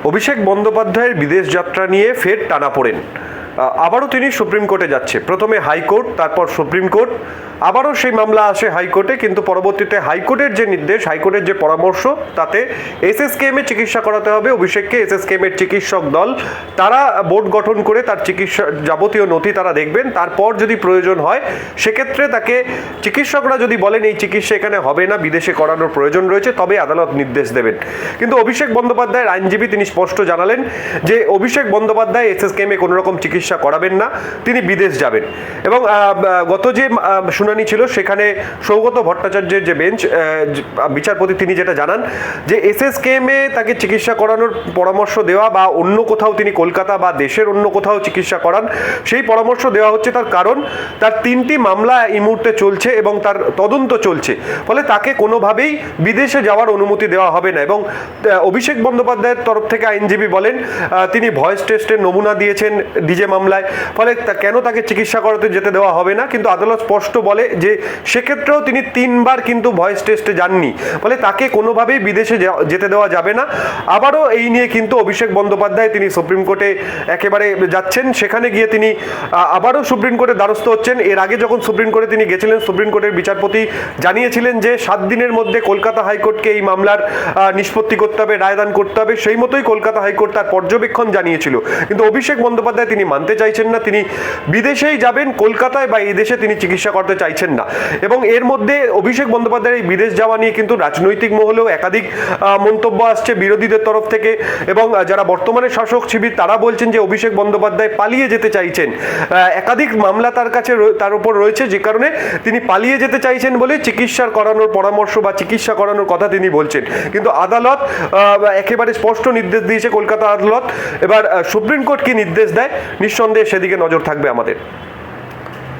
অভিষেক বন্দ্যোপাধ্যায়ের বিদেশ যাত্রা নিয়ে ফের টানাপোড়েন। আবারও তিনি সুপ্রিম কোর্টে যাচ্ছে। প্রথমে হাইকোর্ট, তারপর সুপ্রিম কোর্ট, আবারও সেই মামলা আসে হাইকোর্টে, কিন্তু পরবর্তীতে হাইকোর্টের যে নির্দেশ, হাইকোর্টের যে পরামর্শ, তাতে এসএসকেএমে চিকিৎসা করাতে হবে অভিষেককে। এসএসকেএমের চিকিৎসক দল তারা বোর্ড গঠন করে তার চিকিৎসা যাবতীয় নথি তারা দেখবেন। তারপর যদি প্রয়োজন হয় সেক্ষেত্রে তাকে চিকিৎসকরা যদি বলেন এই চিকিৎসা এখানে হবে না, বিদেশে করানোর প্রয়োজন রয়েছে, তবে আদালত নির্দেশ দেবেন। কিন্তু অভিষেক বন্দ্যোপাধ্যায়ের আইনজীবী তিনি স্পষ্ট জানালেন যে অভিষেক বন্দ্যোপাধ্যায় এসএসকেএমে কোনো রকম চিকিৎসা করাবেন না, তিনি বিদেশ যাবেন। এবং গত যে শুনানি ছিল সেখানে সৌগত ভট্টাচার্যের যে বেঞ্চ বিচারপতি তিনি যেটা জানান যে এসএসকেএমে তাকে চিকিৎসা করানোর পরামর্শ দেওয়া বা অন্য কোথাও তিনি কলকাতা বা দেশের অন্য কোথাও চিকিৎসা করান সেই পরামর্শ দেওয়া হচ্ছে। তার কারণ তার 3টি মামলা এই মুহূর্তে চলছে এবং তার তদন্ত চলছে, ফলে তাকে কোনোভাবেই বিদেশে যাওয়ার অনুমতি দেওয়া হবে না। এবং অভিষেক বন্দ্যোপাধ্যায়ের তরফ থেকে আইনজীবী বলেন তিনি ভয়েস টেস্টের নমুনা দিয়েছেন ডিজে মামলায়, ফলে কেন তাকে চিকিৎসা করাতে যেতে দেওয়া হবে না। কিন্তু আদালত স্পষ্ট বলে যে সেক্ষেত্রেও তিনি 3বার কিন্তু ভয়েস টেস্টে যাননি, ফলে তাকে কোনোভাবেই বিদেশে যেতে দেওয়া যাবে না। আবারও এই নিয়ে কিন্তু অভিষেক বন্দ্যোপাধ্যায় তিনি সুপ্রিম কোর্টে একেবারে যাচ্ছেন। সেখানে গিয়ে তিনি আবারও সুপ্রিম কোর্টের দ্বারস্থ হচ্ছেন। এর আগে যখন সুপ্রিম কোর্টে তিনি গেছিলেন, সুপ্রিম কোর্টের বিচারপতি জানিয়েছিলেন যে 7 দিনের মধ্যে কলকাতা হাইকোর্টকে এই মামলার নিষ্পত্তি করতে হবে, রায়দান করতে হবে। সেই মতোই কলকাতা হাইকোর্ট তার পর্যবেক্ষণ জানিয়েছিল। কিন্তু অভিষেক বন্দ্যোপাধ্যায় তিনি মানতে চাইছেন না, তিনি বিদেশেই যাবেন, কলকাতায় বা এই দেশে তিনি চিকিৎসা করতে চাইছেন না। এবং এর মধ্যে অভিষেক বন্দ্যোপাধ্যায়ের এই বিদেশ যাওয়া নিয়ে কিন্তু রাজনৈতিক মহলেও একাধিক মন্তব্য আসছে বিরোধীদের তরফ থেকে। এবং যারা বর্তমানে শাসক শিবির তারা বলছেন যে অভিষেক বন্দ্যোপাধ্যায় পালিয়ে যেতে চাইছেন। একাধিক মামলা তার কাছে তার উপর রয়েছে, যে কারণে তিনি পালিয়ে যেতে চাইছেন বলে চিকিৎসার করানোর পরামর্শ বা চিকিৎসা করানোর কথা তিনি বলছেন। কিন্তু আদালত একেবারে স্পষ্ট নির্দেশ দিয়েছে কলকাতা আদালত। এবার সুপ্রিম কোর্ট কি নির্দেশ দেয়, নিঃসন্দেহে সেদিকে নজর থাকবে আমাদের।